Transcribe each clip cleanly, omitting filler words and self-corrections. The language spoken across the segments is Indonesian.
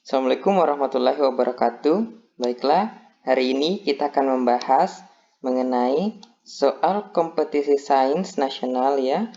Assalamualaikum warahmatullahi wabarakatuh. Baiklah, hari ini kita akan membahas mengenai soal kompetisi sains nasional ya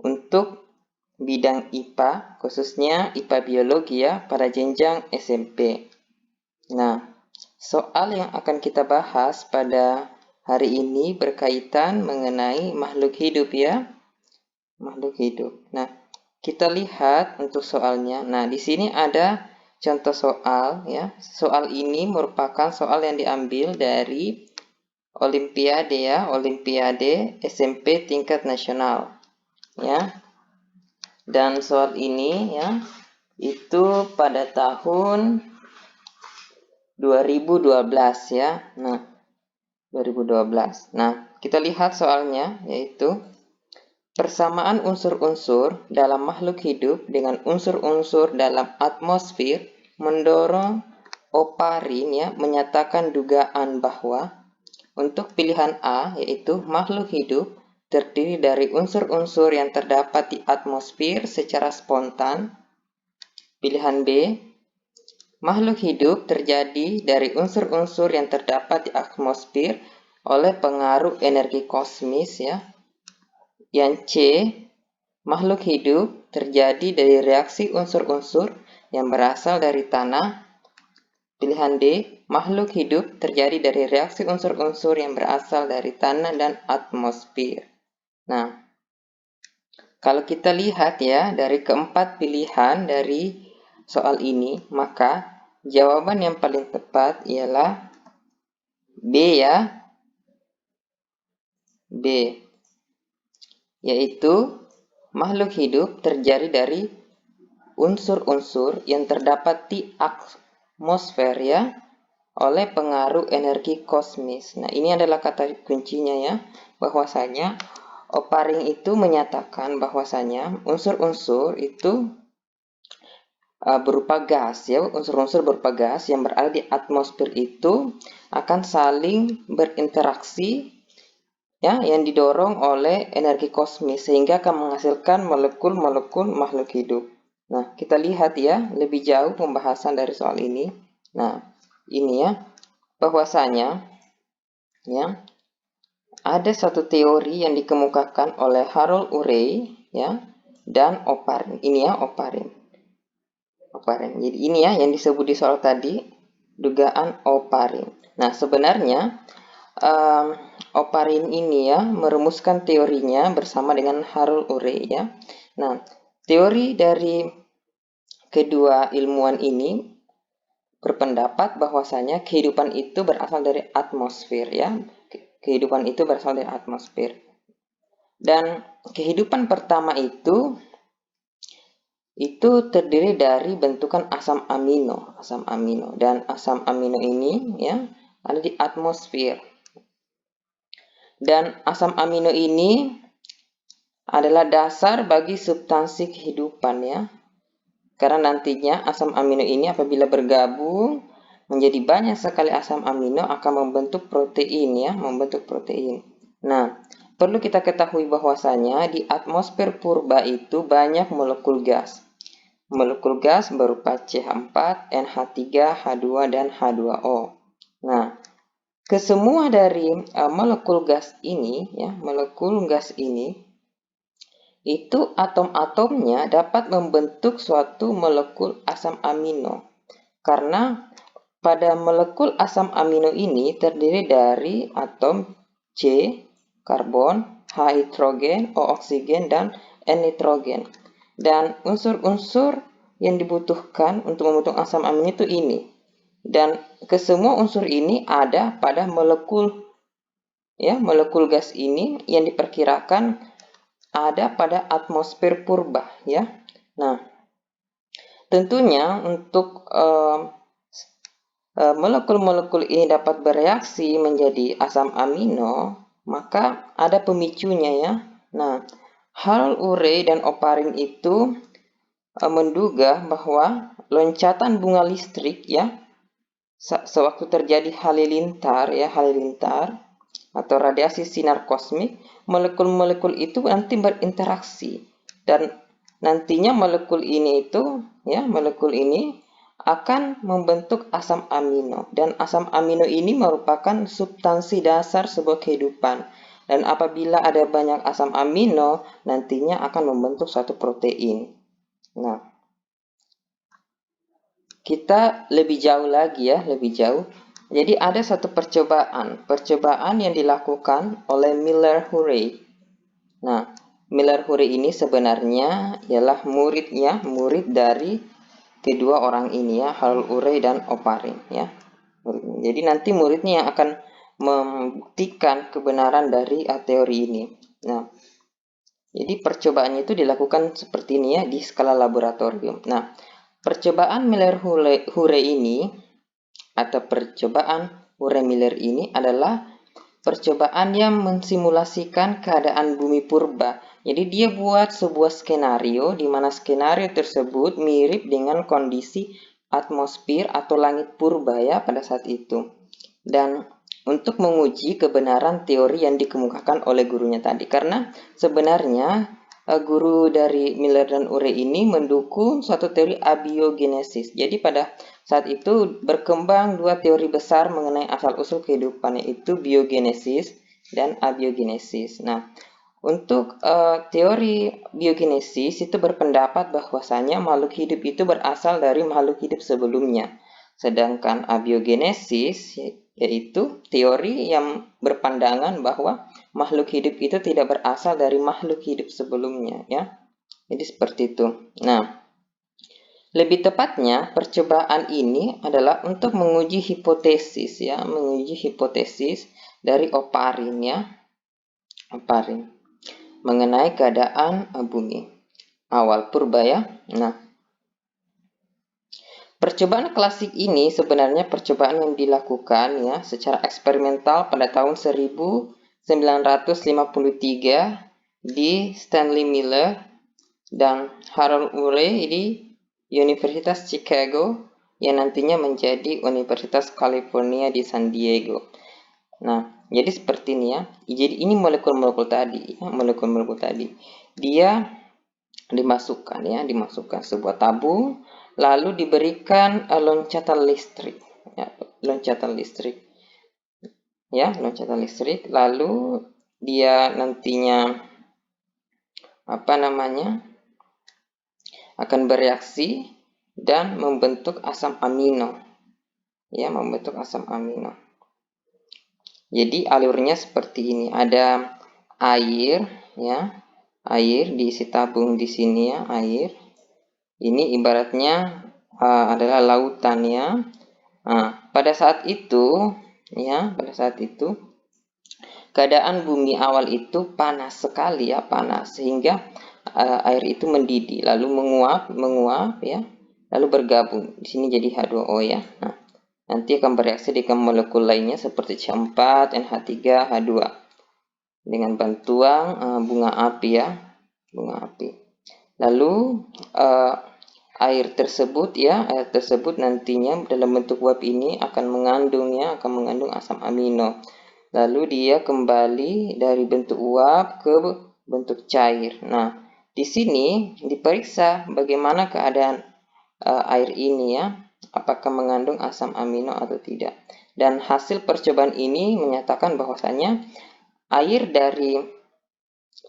untuk bidang IPA, khususnya IPA biologi ya pada jenjang SMP. Nah, soal yang akan kita bahas pada hari ini berkaitan mengenai makhluk hidup ya. Makhluk hidup. Nah, kita lihat untuk soalnya. Nah, di sini ada contoh soal ya. Soal ini merupakan soal yang diambil dari Olimpiade ya, Olimpiade SMP tingkat nasional ya. Dan soal ini ya itu pada tahun 2012 ya. Nah, 2012. Nah, kita lihat soalnya yaitu persamaan unsur-unsur dalam makhluk hidup dengan unsur-unsur dalam atmosfer mendorong Oparin ya menyatakan dugaan bahwa untuk pilihan A yaitu makhluk hidup terdiri dari unsur-unsur yang terdapat di atmosfer secara spontan. Pilihan B, makhluk hidup terjadi dari unsur-unsur yang terdapat di atmosfer oleh pengaruh energi kosmis ya. Yang C, makhluk hidup terjadi dari reaksi unsur-unsur yang berasal dari tanah. Pilihan D, makhluk hidup terjadi dari reaksi unsur-unsur yang berasal dari tanah dan atmosfer. Nah, kalau kita lihat ya dari keempat pilihan dari soal ini, maka jawaban yang paling tepat ialah B ya. B, yaitu makhluk hidup terjadi dari unsur-unsur yang terdapat di atmosfer ya oleh pengaruh energi kosmis. Nah, ini adalah kata kuncinya ya, bahwasanya Oparing itu menyatakan bahwasanya unsur-unsur itu berupa gas ya, unsur-unsur berupa gas yang berada di atmosfer itu akan saling berinteraksi ya yang didorong oleh energi kosmis sehingga akan menghasilkan molekul-molekul makhluk hidup. Nah, kita lihat ya lebih jauh pembahasan dari soal ini. Nah, ini ya bahwasanya ya ada satu teori yang dikemukakan oleh Harold Urey ya dan Oparin. Ini ya Oparin. Jadi ini ya yang disebut di soal tadi dugaan Oparin. Nah, sebenarnya Oparin ini ya merumuskan teorinya bersama dengan Harold Urey ya. Nah, teori dari kedua ilmuwan ini berpendapat bahwasanya kehidupan itu berasal dari atmosfer ya. Kehidupan itu berasal dari atmosfer. Dan kehidupan pertama itu terdiri dari bentukan asam amino dan asam amino ini ya ada di atmosfer. Dan asam amino ini adalah dasar bagi substansi kehidupan ya. Karena nantinya asam amino ini apabila bergabung menjadi banyak sekali asam amino akan membentuk protein ya, membentuk protein. Nah, perlu kita ketahui bahwasanya di atmosfer purba itu banyak molekul gas. Molekul gas berupa CH4, NH3, H2, dan H2O. Nah, kesemua dari molekul gas ini ya, molekul gas ini itu atom-atomnya dapat membentuk suatu molekul asam amino. Karena pada molekul asam amino ini terdiri dari atom C, karbon, H hidrogen, O oksigen, dan N nitrogen. Dan unsur-unsur yang dibutuhkan untuk membentuk asam amino itu ini. Dan kesemua unsur ini ada pada molekul ya, molekul gas ini yang diperkirakan ada pada atmosfer purba ya. Nah, tentunya untuk molekul-molekul ini dapat bereaksi menjadi asam amino, maka ada pemicunya ya. Nah, Harold Urey dan Oparin itu menduga bahwa loncatan bunga listrik ya sewaktu terjadi halilintar atau radiasi sinar kosmik, molekul-molekul itu nanti berinteraksi dan nantinya molekul ini akan membentuk asam amino. Dan asam amino ini merupakan substansi dasar sebuah kehidupan. Dan apabila ada banyak asam amino, nantinya akan membentuk suatu protein. Nah, kita lebih jauh lagi ya, lebih jauh. Jadi ada satu percobaan yang dilakukan oleh Miller-Urey. Nah, Miller-Urey ini sebenarnya ialah murid dari kedua orang ini ya, Harold-Urey dan Oparin ya. Jadi nanti muridnya yang akan membuktikan kebenaran dari teori ini. Nah, jadi percobaannya itu dilakukan seperti ini ya di skala laboratorium. Nah, percobaan Miller-Urey ini atau percobaan Urey-Miller ini adalah percobaan yang mensimulasikan keadaan bumi purba. Jadi dia buat sebuah skenario di mana skenario tersebut mirip dengan kondisi atmosfer atau langit purba ya pada saat itu. Dan untuk menguji kebenaran teori yang dikemukakan oleh gurunya tadi. Karena sebenarnya guru dari Miller dan Urey ini mendukung suatu teori abiogenesis. Jadi pada saat itu berkembang dua teori besar mengenai asal-usul kehidupan, yaitu biogenesis dan abiogenesis. Nah, untuk teori biogenesis itu berpendapat bahwasanya makhluk hidup itu berasal dari makhluk hidup sebelumnya. Sedangkan abiogenesis yaitu teori yang berpandangan bahwa makhluk hidup itu tidak berasal dari makhluk hidup sebelumnya ya. Jadi seperti itu. Nah, lebih tepatnya percobaan ini adalah untuk menguji hipotesis ya, menguji hipotesis dari Oparin ya. Oparin mengenai keadaan bumi awal purba ya. Nah, percobaan klasik ini sebenarnya percobaan yang dilakukan ya secara eksperimental pada tahun 1953 di Stanley Miller dan Harold Urey di Universitas Chicago yang nantinya menjadi Universitas California di San Diego. Nah, jadi seperti ini ya. Jadi ini molekul-molekul tadi, ya, molekul-molekul tadi. Dia dimasukkan sebuah tabung, lalu diberikan loncatan listrik, ya, loncatan listrik, lalu dia nantinya akan bereaksi dan membentuk asam amino, ya, membentuk asam amino. Jadi alurnya seperti ini, ada air, ya, air diisi tabung di sini ya, air. Ini ibaratnya adalah lautan ya. Nah, pada saat itu keadaan bumi awal itu panas sekali ya, panas sehingga air itu mendidih, lalu menguap ya, lalu bergabung. Di sini jadi H2O ya. Nah, nanti akan bereaksi dengan molekul lainnya seperti C4, NH3, H2 dengan bantuan bunga api ya, bunga api. Lalu air tersebut nantinya dalam bentuk uap ini akan mengandung asam amino. Lalu dia kembali dari bentuk uap ke bentuk cair. Nah, di sini diperiksa bagaimana keadaan air ini ya, apakah mengandung asam amino atau tidak. Dan hasil percobaan ini menyatakan bahwasanya air dari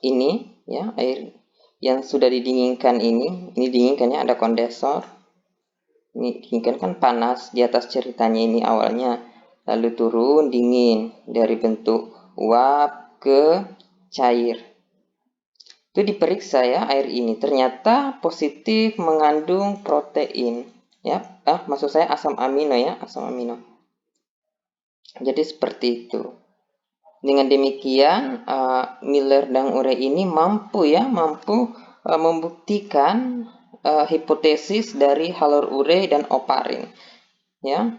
ini ya, air yang sudah didinginkan ini dinginkan ya, ada kondensor. Ini dingin kan panas di atas ceritanya ini awalnya, lalu turun dingin dari bentuk uap ke cair. Itu diperiksa ya, air ini ternyata positif mengandung protein ya, maksud saya asam amino ya, asam amino. Jadi seperti itu. Dengan demikian Miller dan Urey ini mampu membuktikan hipotesis dari Harold-Urey dan Oparin ya.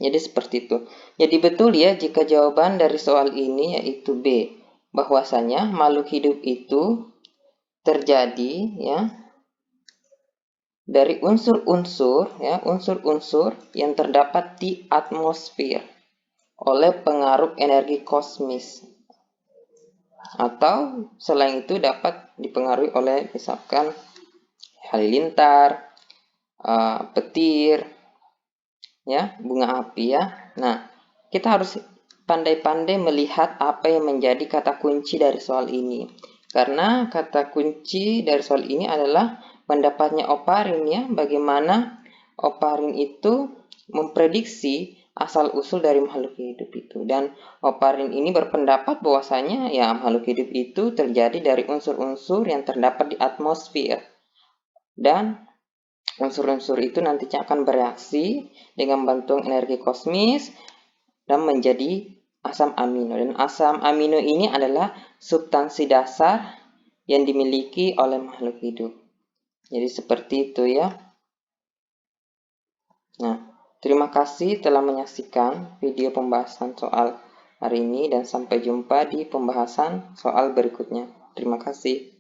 Jadi seperti itu. Jadi betul ya jika jawaban dari soal ini yaitu B, bahwasanya makhluk hidup itu terjadi ya dari unsur-unsur yang terdapat di atmosfer oleh pengaruh energi kosmis, atau selain itu dapat dipengaruhi oleh misalkan halilintar, petir, ya, bunga api ya. Nah, kita harus pandai-pandai melihat apa yang menjadi kata kunci dari soal ini. Karena kata kunci dari soal ini adalah pendapatnya Oparin ya, bagaimana Oparin itu memprediksi asal-usul dari makhluk hidup itu. Dan Oparin ini berpendapat bahwasanya ya makhluk hidup itu terjadi dari unsur-unsur yang terdapat di atmosfer. Dan unsur-unsur itu nantinya akan bereaksi dengan bantuan energi kosmis dan menjadi asam amino. Dan asam amino ini adalah substansi dasar yang dimiliki oleh makhluk hidup. Jadi seperti itu ya. Nah, terima kasih telah menyaksikan video pembahasan soal hari ini dan sampai jumpa di pembahasan soal berikutnya. Terima kasih.